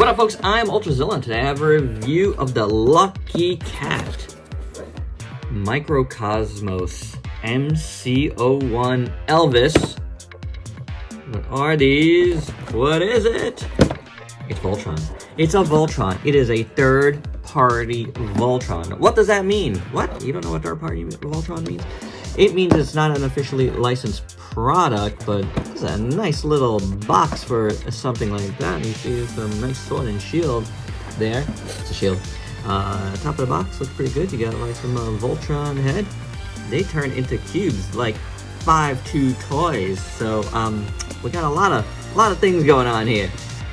What up, folks? I'm Ultrazilla, and today I have a review of the Lucky Cat Microcosmos Mc01 Elvis. What are these? What is it? It's Voltron. It's a Voltron. It is a third-party Voltron. What does that mean? What? You don't know what third-party Voltron means? It means it's not an officially licensed product, but it's a nice little box for something like that. You see some nice sword and shield there. It's a shield. Top of the box looks pretty good. You got like some Voltron head. They turn into cubes, like 5-2 toys. So we got a lot of things going on here.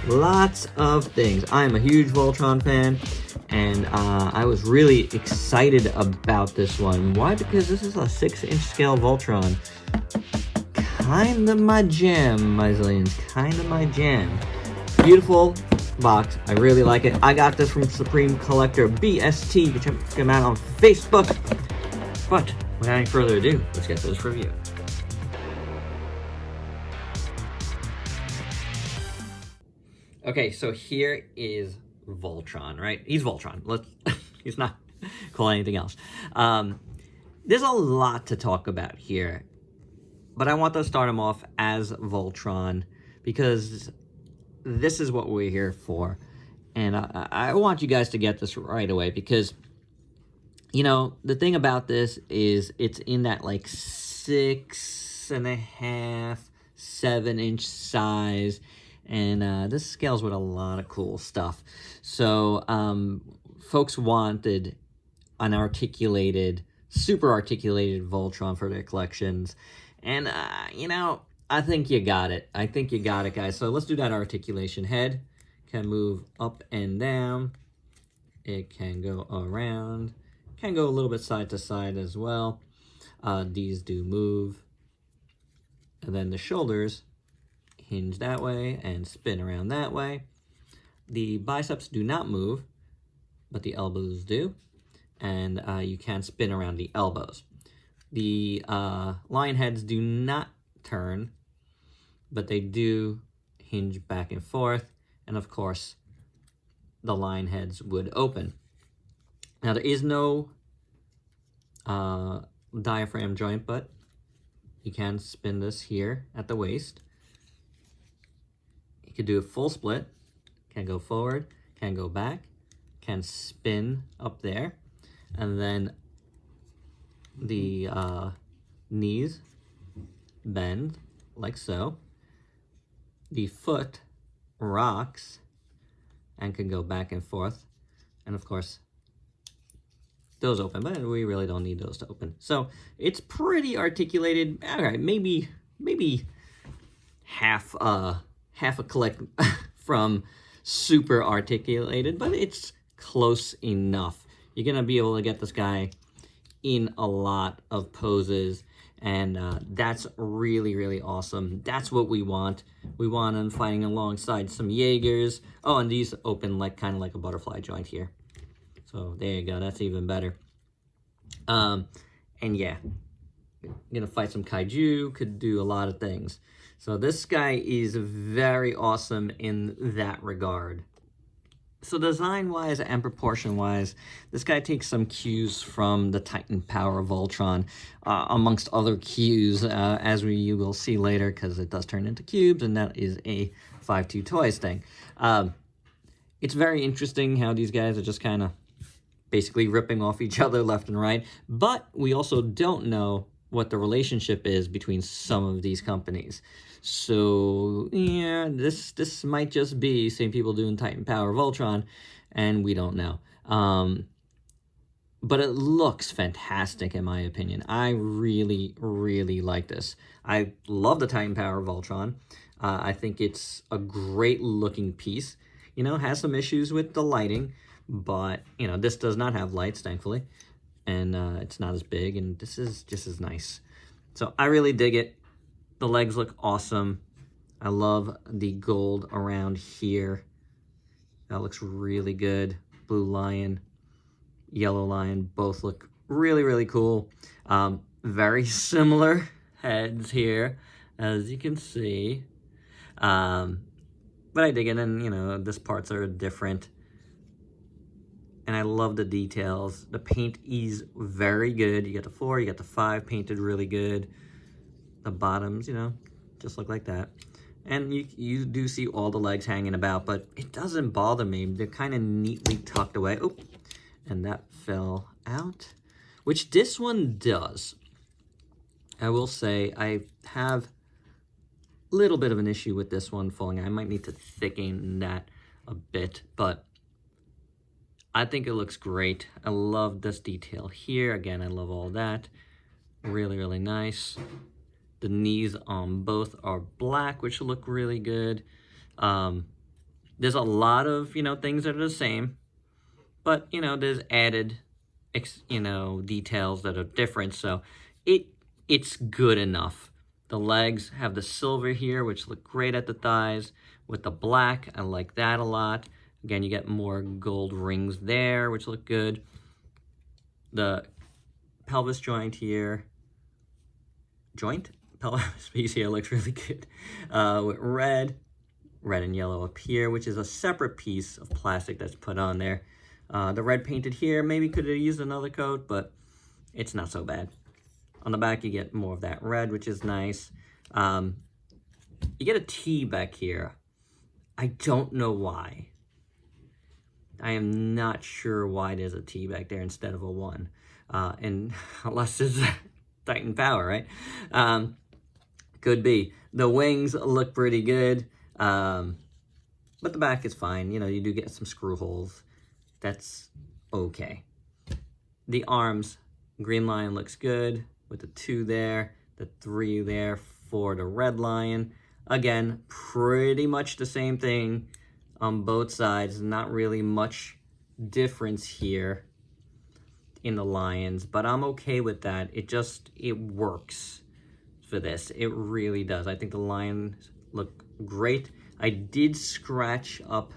Lots of things. I am a huge Voltron fan, and I was really excited about this one. Why? Because this is a 6-inch scale Voltron. Kinda my jam, my zillions. Kinda my jam. Beautiful box. I really like it. I got this from Supreme Collector BST. You can check him out on Facebook. But without any further ado, let's get to this review. Okay, so here is Voltron, right? He's Voltron. He's not called anything else. There's a lot to talk about here, but I want to start him off as Voltron because this is what we're here for. And I want you guys to get this right away because, you know, the thing about this is it's in that like 6.5, 7-inch size. And this scales with a lot of cool stuff. So folks wanted an articulated, super articulated Voltron for their collections. And, you know, I think you got it. I think you got it, guys. So let's do that articulation. Head can move up and down. It can go around. Can go a little bit side to side as well. These do move. And then the shoulders hinge that way and spin around that way. The biceps do not move, but the elbows do. And you can spin around the elbows. The lion heads do not turn, but they do hinge back and forth. And of course, the lion heads would open. Now there is no diaphragm joint, but you can spin this here at the waist. You could do a full split, can go forward, can go back, can spin up there, and then the knees bend like so. The foot rocks and can go back and forth, and of course those open, but we really don't need those to open. So it's pretty articulated. All right, maybe half a click from super articulated, but it's close enough. You're gonna be able to get this guy in a lot of poses, and that's really, really awesome. That's what we want. We want him fighting alongside some Jaegers. Oh, and these open like kind of like a butterfly joint here. So there you go. That's even better. And yeah, gonna fight some kaiju. Could do a lot of things. So this guy is very awesome in that regard. So design-wise and proportion-wise, this guy takes some cues from the Titan Power Voltron, amongst other cues, as you will see later, because it does turn into cubes, and that is a 5-2 toys thing. It's very interesting how these guys are just kind of basically ripping off each other left and right, but we also don't know what the relationship is between some of these companies. So yeah, this might just be same people doing Titan Power Voltron, and we don't know. But it looks fantastic in my opinion. I really, really like this. I love the Titan Power Voltron. I think it's a great looking piece. You know, has some issues with the lighting, but you know, this does not have lights, thankfully. And it's not as big, and this is just as nice. So I really dig it. The legs look awesome. I love the gold around here. That looks really good. Blue lion, yellow lion, both look really, really cool. Very similar heads here, as you can see. But I dig it, and, you know, these parts are different. And I love the details. The paint is very good. You got the 4, you got the 5 painted really good. The bottoms, you know, just look like that. And you do see all the legs hanging about, but it doesn't bother me. They're kind of neatly tucked away. Oh, and that fell out, which this one does. I will say I have a little bit of an issue with this one falling out. I might need to thicken that a bit, but I think it looks great. I love this detail here. Again, I love all that. Really, really nice. The knees on both are black, which look really good. There's a lot of, you know, things that are the same, but, you know, there's added, you know, details that are different. So it's good enough. The legs have the silver here, which look great at the thighs. With the black, I like that a lot. Again, you get more gold rings there, which look good. The pelvis joint here, pelvis piece here looks really good. With red and yellow up here, which is a separate piece of plastic that's put on there. The red painted here, maybe could have used another coat, but it's not so bad. On the back, you get more of that red, which is nice. You get a T back here. I don't know why. I am not sure why there's a T back there instead of a 1. And unless it's Titan power, right? Could be. The wings look pretty good. But the back is fine. You know, you do get some screw holes. That's okay. The arms, green lion looks good with the 2 there, the 3 there for the red lion. Again, pretty much the same thing on both sides. Not really much difference here in the lions, but I'm okay with that. It works for this. It really does. I think the lions look great. I did scratch up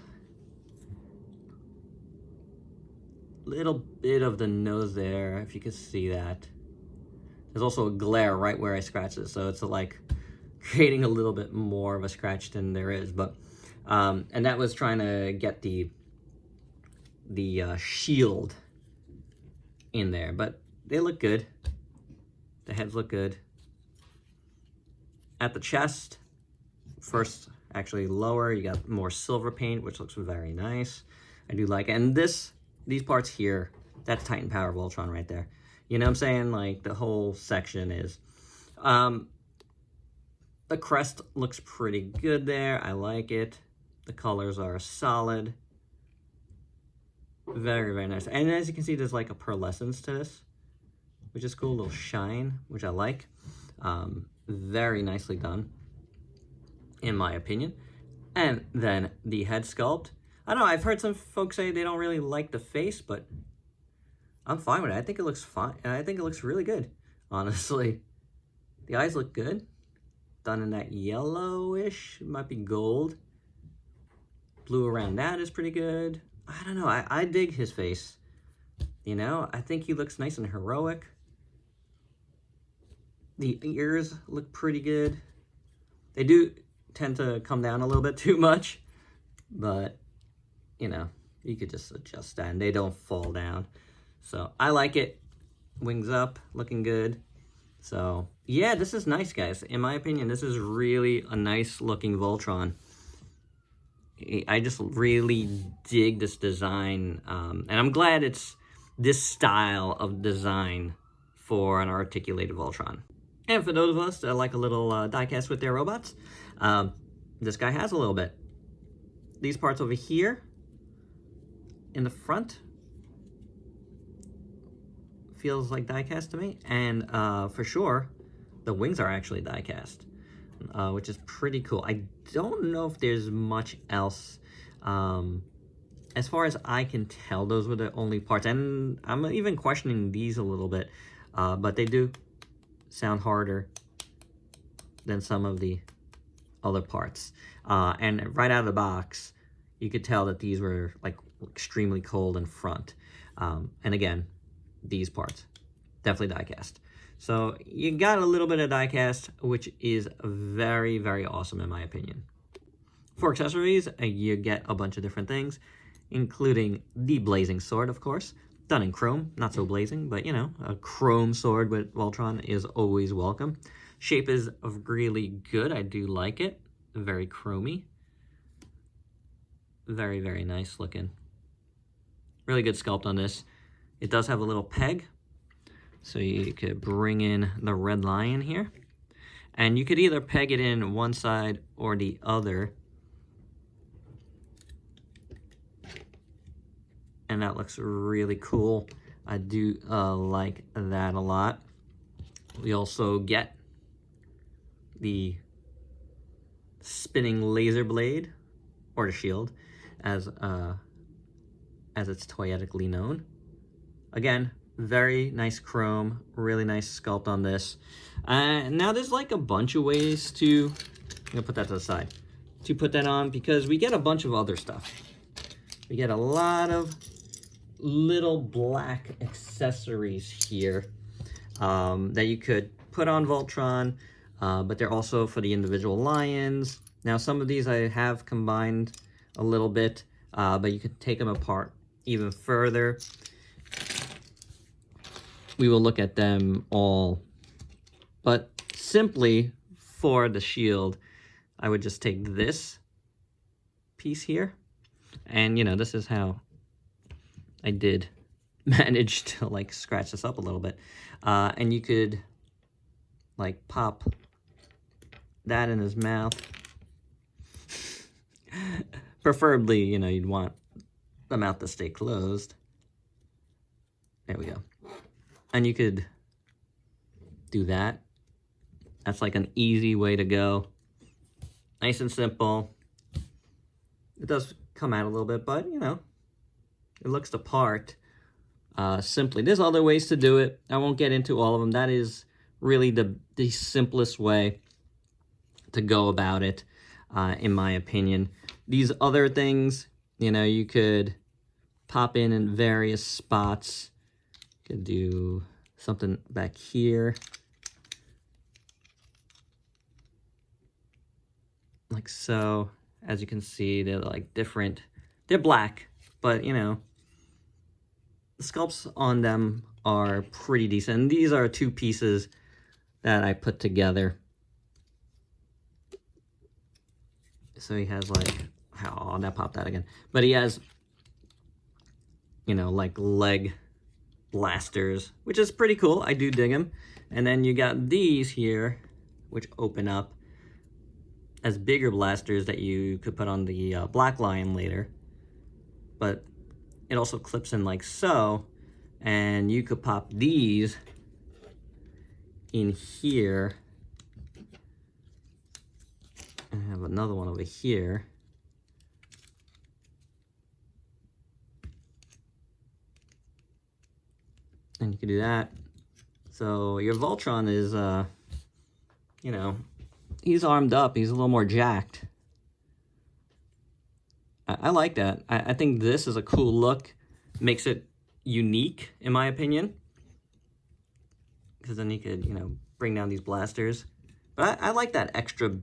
a little bit of the nose there, if you can see that. There's also a glare right where I scratched it, so it's like creating a little bit more of a scratch than there is. But and that was trying to get the shield in there, but they look good. The heads look good. At the chest, first, actually lower, you got more silver paint, which looks very nice. I do like it. And these parts here, that's Titan Power Voltron right there. You know what I'm saying? Like, the whole section is. The crest looks pretty good there. I like it. The colors are solid. Very, very nice. And as you can see, there's like a pearlescence to this, which is cool. A little shine, which I like. Very nicely done, in my opinion. And then the head sculpt. I don't know, I've heard some folks say they don't really like the face, but I'm fine with it. I think it looks fine. I think it looks really good, honestly. The eyes look good. Done in that yellowish, it might be gold. Blue around that is pretty good. I don't know, I dig his face. You know, I think he looks nice and heroic. The ears look pretty good. They do tend to come down a little bit too much, but, you know, you could just adjust that and they don't fall down. So I like it. Wings up, looking good. So yeah, this is nice, guys. In my opinion, this is really a nice looking Voltron. I just really dig this design, and I'm glad it's this style of design for an articulated Voltron. And for those of us that like a little diecast with their robots, this guy has a little bit. These parts over here in the front feels like diecast to me, and for sure the wings are actually diecast, which is pretty cool. I don't know if there's much else. As far as I can tell, those were the only parts, and I'm even questioning these a little bit, but they do sound harder than some of the other parts. And right out of the box, you could tell that these were like extremely cold in front. And again, these parts, definitely die-cast. So you got a little bit of die-cast, which is very, very awesome in my opinion. For accessories, you get a bunch of different things, including the blazing sword, of course, done in chrome, not so blazing, but you know, a chrome sword with Voltron is always welcome. Shape is really good. I do like it. Very chromy. Very, very nice looking. Really good sculpt on this. It does have a little peg, so you could bring in the red lion here. And you could either peg it in one side or the other. And that looks really cool. I do like that a lot. We also get the spinning laser blade, or the shield, as it's toyetically known. Again, very nice chrome, really nice sculpt on this. Now there's like a bunch of ways to, I'm gonna put that to the side, to put that on, because we get a bunch of other stuff. We get a lot of little black accessories here that you could put on Voltron, but they're also for the individual lions. Now some of these I have combined a little bit, but you could take them apart even further. We will look at them all, but simply for the shield, I would just take this piece here, and you know, this is how I did manage to like scratch this up a little bit, and you could like pop that in his mouth. Preferably, you know, you'd want the mouth to stay closed. There we go. And you could do that. That's like an easy way to go. Nice and simple. It does come out a little bit, but you know, it looks the part. Simply, there's other ways to do it. I won't get into all of them. That is really the simplest way to go about it, in my opinion. These other things, you know, you could pop in various spots. You could do something back here, like so. As you can see, they're like different. They're black, but you know, the sculpts on them are pretty decent. And these are two pieces that I put together. So he has like, oh, that popped out again. But he has, you know, like leg blasters, which is pretty cool. I do dig them. And then you got these here, which open up as bigger blasters that you could put on the Black Lion later. But it also clips in like so, and you could pop these in here. I have another one over here. And you can do that. So your Voltron is, you know, he's armed up. He's a little more jacked. I like that. I think this is a cool look. Makes it unique, in my opinion. Because then you could, you know, bring down these blasters. But I like that extra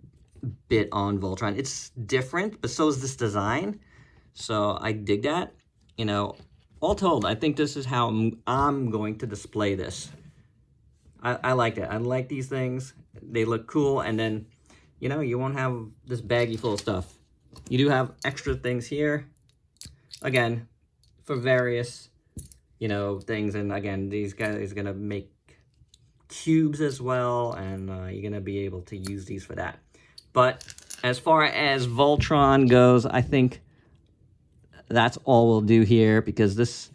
bit on Voltron. It's different, but so is this design. So I dig that. You know, all told, I think this is how I'm going to display this. I like that. I like these things. They look cool, and then, you know, you won't have this baggie full of stuff. You do have extra things here, again, for various, you know, things. And again, these guys are gonna make cubes as well, and you're gonna be able to use these for that. But as far as Voltron goes, I think that's all we'll do here, because this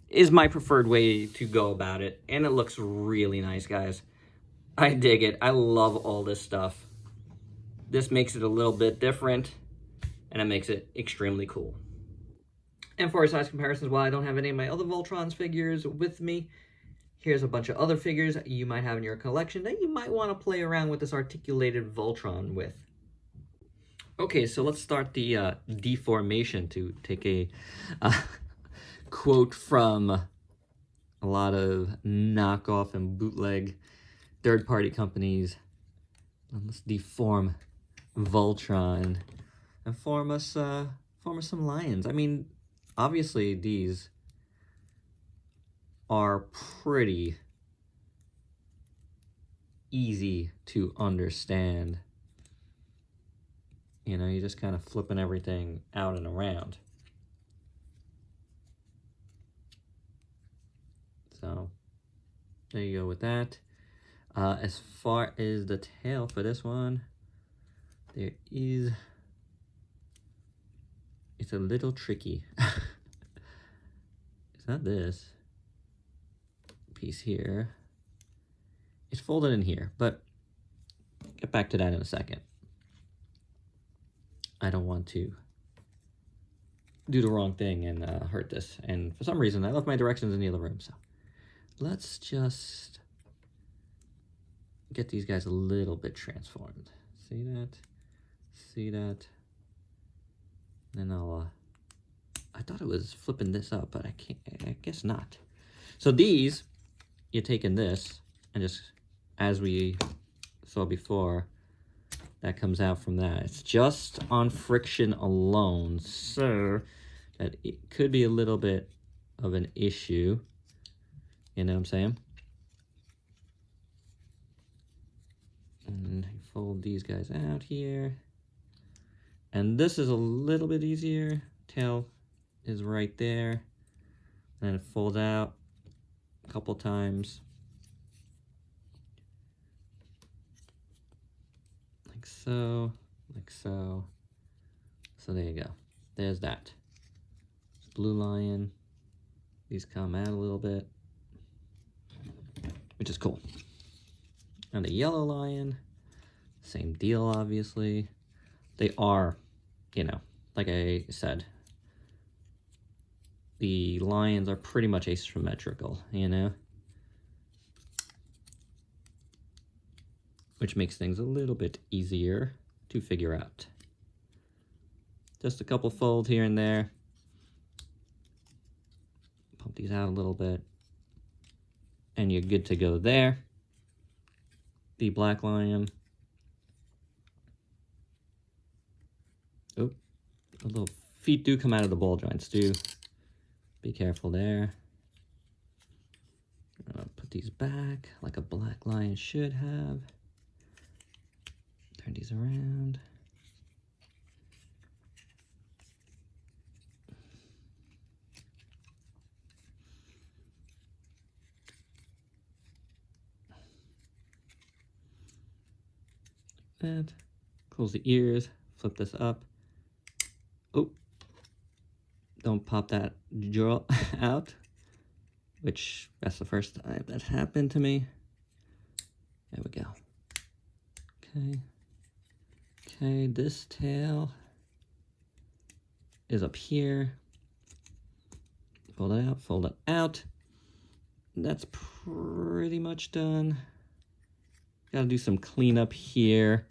is my preferred way to go about it, and it looks really nice, guys. I dig it. I love all this stuff. This makes it a little bit different, and it makes it extremely cool. And for size comparisons, while I don't have any of my other Voltron's figures with me, here's a bunch of other figures you might have in your collection that you might want to play around with this articulated Voltron with. Okay, so let's start the deformation, to take a quote from a lot of knockoff and bootleg third-party companies. Let's deform Voltron. and form us some lions. I mean, obviously these are pretty easy to understand. You know, you're just kind of flipping everything out and around. So there you go with that. As far as the tail for this one, it's a little tricky. It's not this piece here. It's folded in here, but get back to that in a second. I don't want to do the wrong thing and hurt this. And for some reason, I left my directions in the other room. So let's just get these guys a little bit transformed. See that? See that? And then I thought it was flipping this up, but I guess not. So these, you're taking this and just, as we saw before, that comes out from that. It's just on friction alone, so that it could be a little bit of an issue. You know what I'm saying? And fold these guys out here. And this is a little bit easier. Tail is right there. And it folds out a couple times. Like so, like so. So there you go. There's that. Blue lion. These come out a little bit, which is cool. And the yellow lion, same deal, obviously. They are, you know, like I said, the lions are pretty much asymmetrical, you know? Which makes things a little bit easier to figure out. Just a couple folds here and there. Pump these out a little bit. And you're good to go there. The black lion. Oh, the little feet do come out of the ball joints too. Be careful there. Put these back like a black lion should have. Turn these around. And close the ears, flip this up. Oh, don't pop that jaw out, which that's the first time that happened to me. There we go. Okay. Okay, this tail is up here. Fold it out, fold it out. That's pretty much done. Gotta do some cleanup here.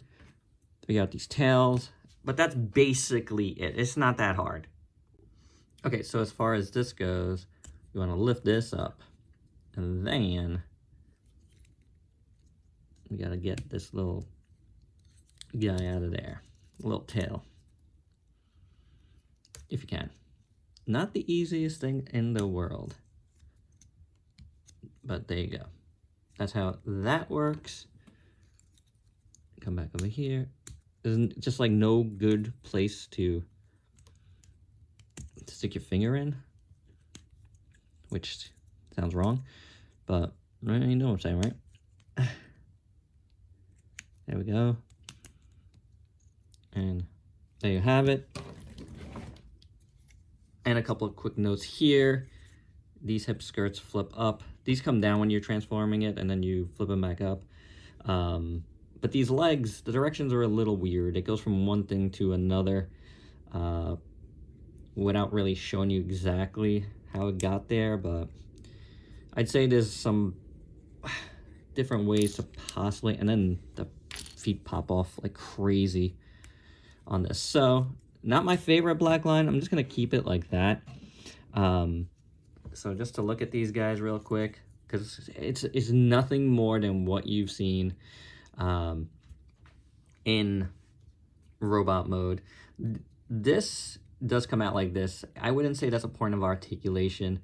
We got these tails, but that's basically it. It's not that hard. Okay, so as far as this goes, you wanna lift this up, and then we gotta get this little guy out of there, little tail, if you can. Not the easiest thing in the world, but there you go. That's how that works. Come back over here. There's just like no good place to stick your finger in, which sounds wrong, but you know what I'm saying, right? There we go. And there you have it. And a couple of quick notes here. These hip skirts flip up. These come down when you're transforming it, and then you flip them back up. But these legs, the directions are a little weird. It goes from one thing to another without really showing you exactly how it got there. But I'd say there's some different ways to possibly, and then the feet pop off like crazy on this. So not my favorite black line. I'm just gonna keep it like that. So just to look at these guys real quick, because it's nothing more than what you've seen in robot mode. this does come out like this. I wouldn't say that's a point of articulation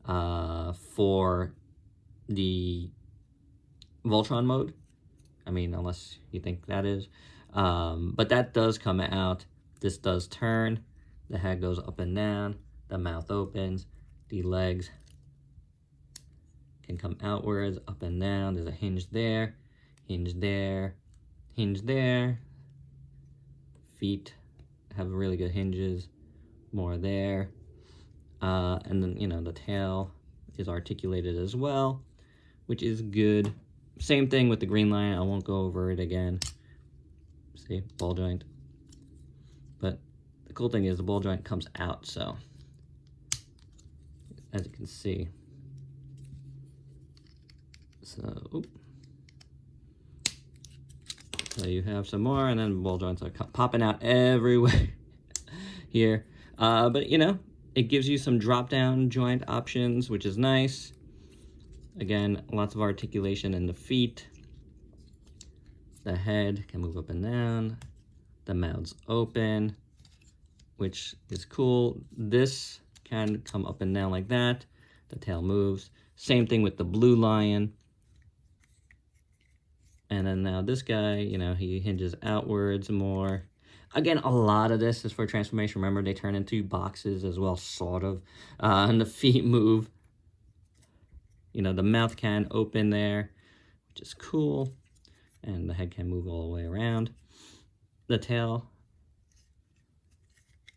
for the Voltron mode. I mean, unless you think that is. But that does come out. This does turn. The head goes up and down. The mouth opens. The legs can come outwards, up and down. There's a hinge there, hinge there, hinge there. Feet have really good hinges. More there. And then, you know, the tail is articulated as well, which is good. Same thing with the green line. I won't go over it again. See, ball joint. But the cool thing is the ball joint comes out, so as you can see. So you have some more, and then ball joints are popping out everywhere here. But you know, it gives you some drop-down joint options, which is nice. Again, lots of articulation in the feet. The head can move up and down. The mouth's open, which is cool. This can come up and down like that. The tail moves. Same thing with the blue lion. And then now this guy, you know, he hinges outwards more. Again, a lot of this is for transformation. Remember, they turn into boxes as well, sort of. And the feet move. You know, the mouth can open there, which is cool. And the head can move all the way around. The tail,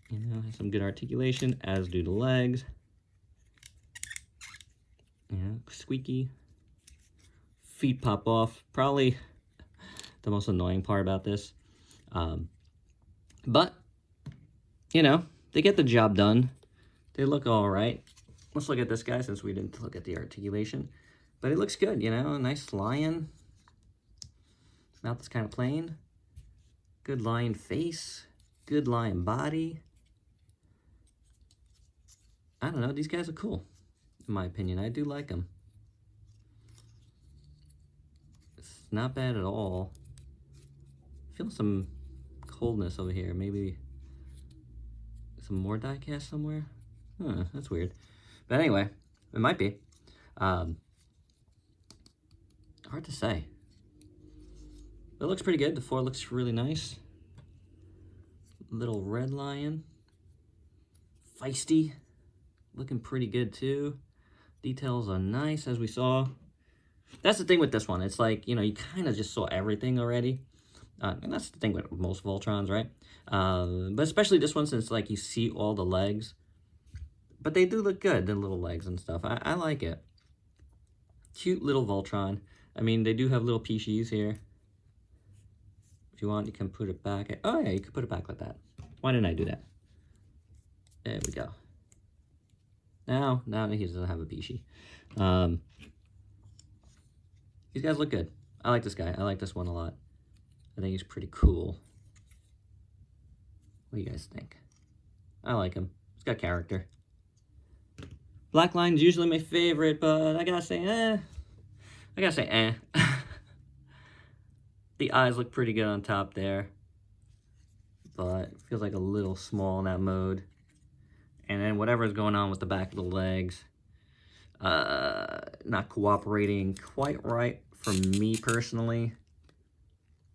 you know, has some good articulation, as do the legs. Yeah, squeaky. Feet pop off. Probably the most annoying part about this. But, you know, they get the job done. They look all right. Let's look at this guy since we didn't look at the articulation. But it looks good, you know, a nice lion. Mouth is kind of plain. Good lion face. Good lion body. I don't know, these guys are cool, in my opinion. I do like them. It's not bad at all. I feel some coldness over here. Maybe some more die cast somewhere? Huh, that's weird. But anyway, it might be. Hard to say. It looks pretty good. The 4 looks really nice. Little red lion. Feisty. Looking pretty good too. Details are nice, as we saw. That's the thing with this one. It's like, you know, you kind of just saw everything already. And that's the thing with most Voltrons, right? But especially this one, since like you see all the legs. But they do look good, the little legs and stuff. I like it. Cute little Voltron. I mean, they do have little peeshies here. If you want, you can put it back. Oh yeah, you can put it back like that. Why didn't I do that? There we go. Now he doesn't have a peeshie. These guys look good. I like this guy. I like this one a lot. I think he's pretty cool. What do you guys think? I like him. He's got character. Black Lion's usually my favorite, but I gotta say, The eyes look pretty good on top there, but it feels like a little small in that mode. And then whatever's going on with the back of the legs, not cooperating quite right for me personally.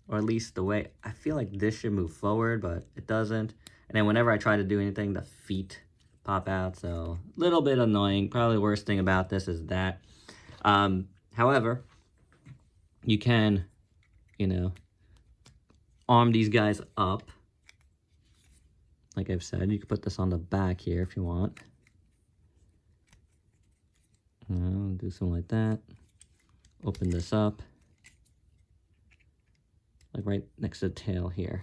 Or at least the way, I feel like this should move forward, but it doesn't. And then whenever I try to do anything, the feet pop out, so a little bit annoying. Probably the worst thing about this is that. However, you can, you know, arm these guys up. Like I've said, you can put this on the back here if you want. Do something like that. Open this up. Like right next to the tail here.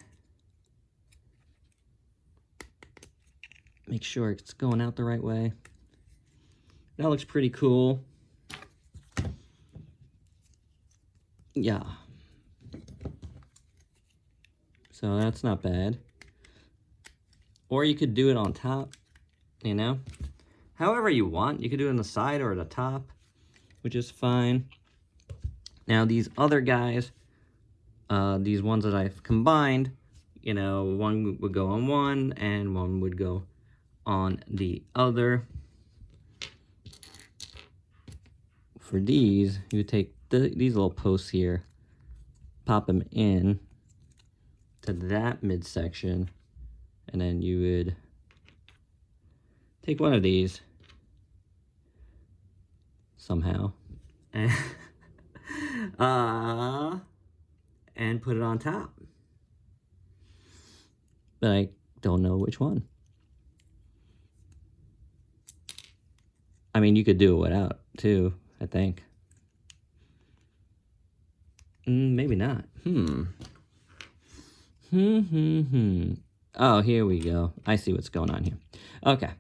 Make sure it's going out the right way. That looks pretty cool. Yeah. So that's not bad. Or you could do it on top, you know? However you want. You could do it on the side or at the top, which is fine. Now these other guys, these ones that I've combined, you know, one would go on one and one would go on the other. For these, you would take these little posts here, pop them in to that midsection, and then you would take one of these somehow and, and put it on top. But I don't know which one. I mean, you could do it without too, I think. Maybe not. Oh, here we go. I see what's going on here. Okay.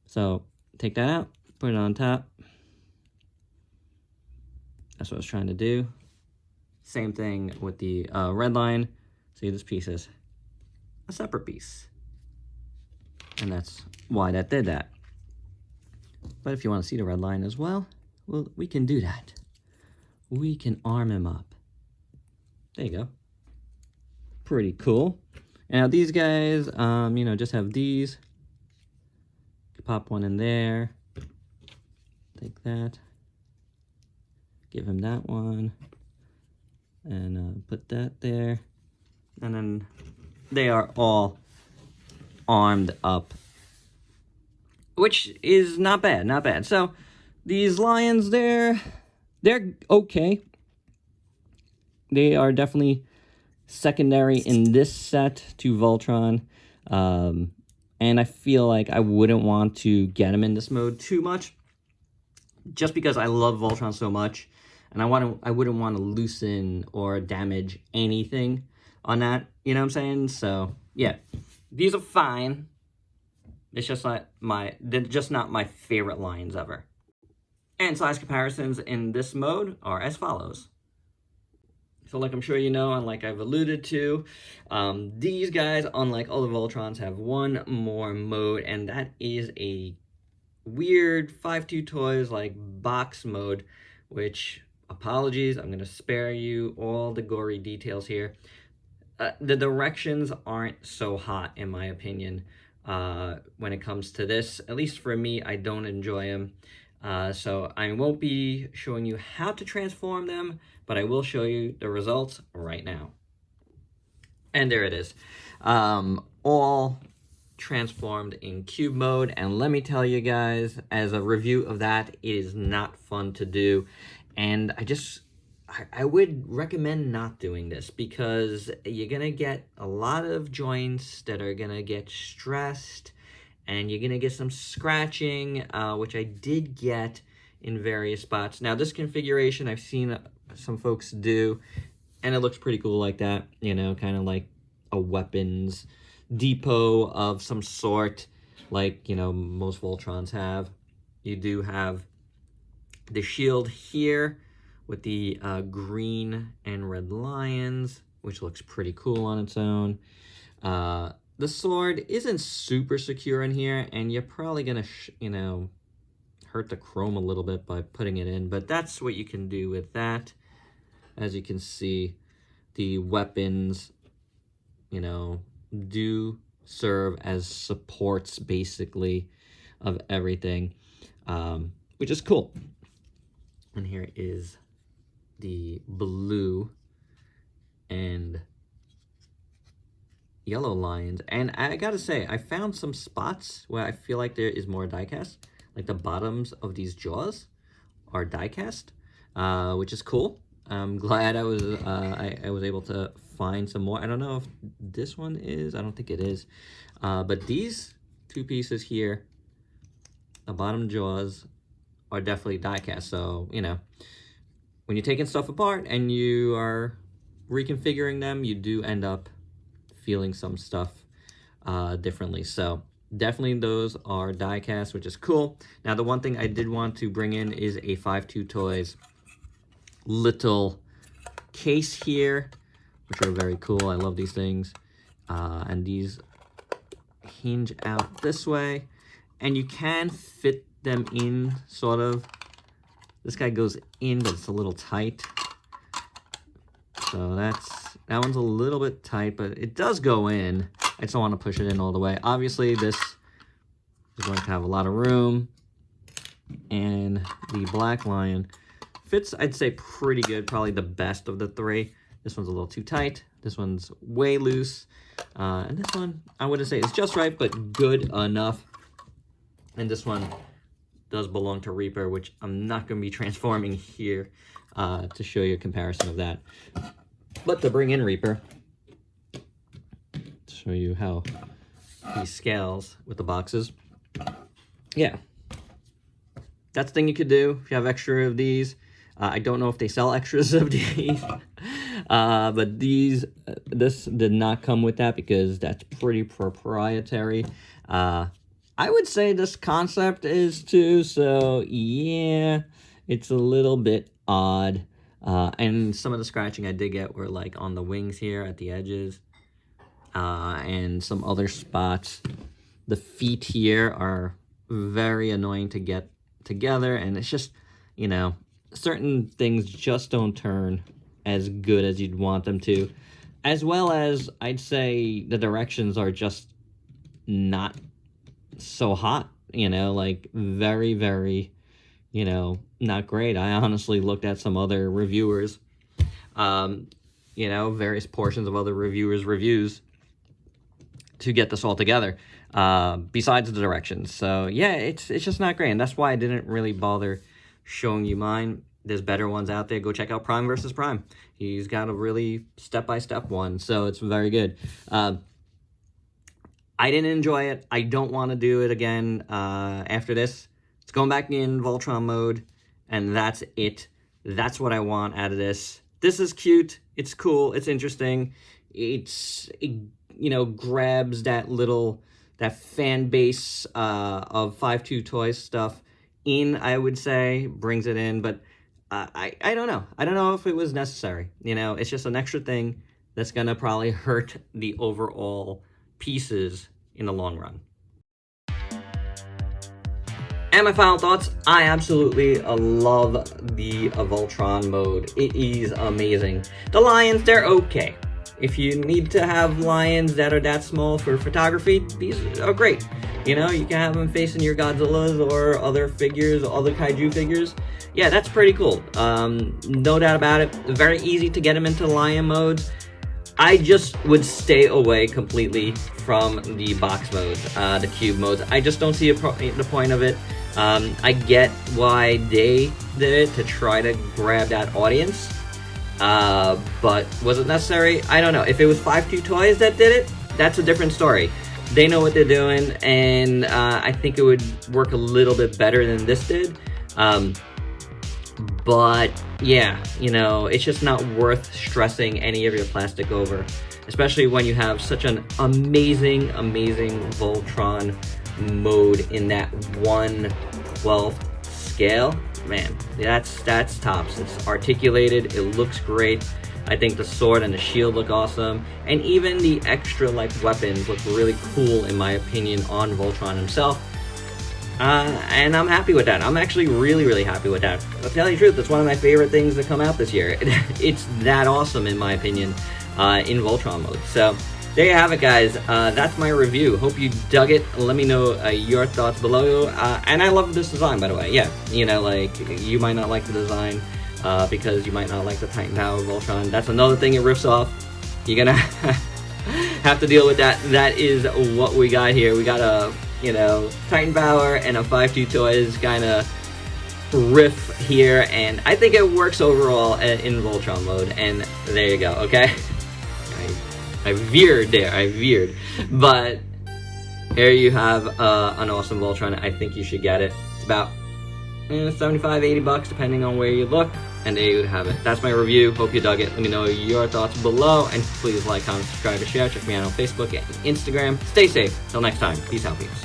So, take that out, put it on top. That's what I was trying to do. Same thing with the red line. See, this piece is a separate piece. And that's why that did that. But if you want to see the red line as well, we can do that. We can arm him up. There you go. Pretty cool. Now these guys, you know, just have these. Pop one in there. Take that. Give him that one. And put that there. And then they are all armed up. Which is not bad, not bad. So these lions, they're okay. They are definitely secondary in this set to Voltron. And I feel like I wouldn't want to get him in this mode too much. Just because I love Voltron so much. And I wouldn't want to loosen or damage anything on that. You know what I'm saying? So, yeah. These are fine. It's just they're just not my favorite lions ever. And size comparisons in this mode are as follows. So like I'm sure you know, and like I've alluded to, these guys, unlike all the Voltrons, have one more mode, and that is a weird 5.2 Toys like box mode, which, apologies, I'm going to spare you all the gory details here. The directions aren't so hot, in my opinion, when it comes to this. At least for me, I don't enjoy them. So I won't be showing you how to transform them, but I will show you the results right now. And there it is. All transformed in cube mode. And let me tell you guys, as a review of that, it is not fun to do. And I would recommend not doing this because you're going to get a lot of joints that are going to get stressed. And you're going to get some scratching, which I did get in various spots. Now, this configuration I've seen some folks do, and it looks pretty cool like that. You know, kind of like a weapons depot of some sort, like, you know, most Voltrons have. You do have the shield here with the green and red lions, which looks pretty cool on its own. The sword isn't super secure in here, and you're probably going to, you know, hurt the chrome a little bit by putting it in, but that's what you can do with that. As you can see, the weapons, you know, do serve as supports, basically, of everything, which is cool. And here is the blue and yellow lions, and I gotta say, I found some spots where I feel like there is more die-cast, like the bottoms of these jaws are die-cast, which is cool. I'm glad I was able to find some more. I don't know if this one is, I don't think it is, but these two pieces here, the bottom jaws, are definitely die-cast. So, you know, when you're taking stuff apart and you are reconfiguring them, you do end up feeling some stuff differently. So definitely those are die cast, which is cool. Now the one thing I did want to bring in is a 5.2 Toys little case here, which are very cool. I love these things. And these hinge out this way, and you can fit them in, sort of. This guy goes in, but it's a little tight. So that's That one's a little bit tight, but it does go in. I just don't want to push it in all the way. Obviously, this is going to have a lot of room. And the Black Lion fits, I'd say, pretty good. Probably the best of the three. This one's a little too tight. This one's way loose. And this one, I wouldn't say it's just right, but good enough. And this one does belong to Reaper, which I'm not going to be transforming here to show you a comparison of that. But to bring in Reaper, to show you how he scales with the boxes. Yeah. That's the thing you could do if you have extra of these. I don't know if they sell extras of these. But this did not come with that because that's pretty proprietary. I would say this concept is too, so yeah, it's a little bit odd. And some of the scratching I did get were like on the wings here at the edges, and some other spots. The feet here are very annoying to get together, and it's just, you know, certain things just don't turn as good as you'd want them to. As well as, I'd say the directions are just not so hot, you know, like very, very, you know, not great. I honestly looked at some other reviewers, you know, various portions of other reviewers' reviews to get this all together, besides the directions. So yeah, it's just not great, and that's why I didn't really bother showing you mine. There's better ones out there. Go check out Prime versus Prime. He's got a really step-by-step one, so it's very good. I didn't enjoy it. I don't want to do it again after this. It's going back in Voltron mode, and that's it. That's what I want out of this. This is cute. It's cool. It's interesting. It you know, grabs that fan base of 5.2 Toys stuff in, I would say, brings it in, but I don't know. I don't know if it was necessary. You know, it's just an extra thing that's gonna probably hurt the overall pieces in the long run. And my final thoughts, I absolutely love the Voltron mode. It is amazing. The lions, they're okay. If you need to have lions that are that small for photography, these are great. You know, you can have them facing your Godzillas or other figures, other kaiju figures. Yeah, that's pretty cool. No doubt about it. Very easy to get them into lion modes. I just would stay away completely from the box modes, the cube modes. I just don't see the point of it. I get why they did it, to try to grab that audience. But was it necessary? I don't know. If it was 5.2 Toys that did it, that's a different story. They know what they're doing, and I think it would work a little bit better than this did. But yeah, you know, it's just not worth stressing any of your plastic over, especially when you have such an amazing, amazing Voltron mode in that 1/12 scale. Man, that's tops. It's articulated, it looks great. I think the sword and the shield look awesome, and even the extra like weapons look really cool in my opinion on Voltron himself. And I'm happy with that. I'm actually really happy with that. I'll tell you the truth, it's one of my favorite things that come out this year. It's that awesome in my opinion in Voltron mode. So there you have it, guys. That's my review. Hope you dug it. Let me know your thoughts below. And I love this design, by the way. Yeah, you know, like, you might not like the design because you might not like the Titan Power Voltron. That's another thing it riffs off. You're gonna have to deal with that. That is what we got here. We got a, you know, Titan Power and a 5.2 Toys kind of riff here, and I think it works overall in Voltron mode. And there you go. Okay. I veered there, but here you have an awesome Voltron. I think you should get it. It's about 75, 80 bucks depending on where you look, and there you have it. That's my review. Hope you dug it. Let me know your thoughts below, and please like, comment, subscribe, and share. Check me out on Facebook and Instagram. Stay safe. Till next time. Peace out, peeps.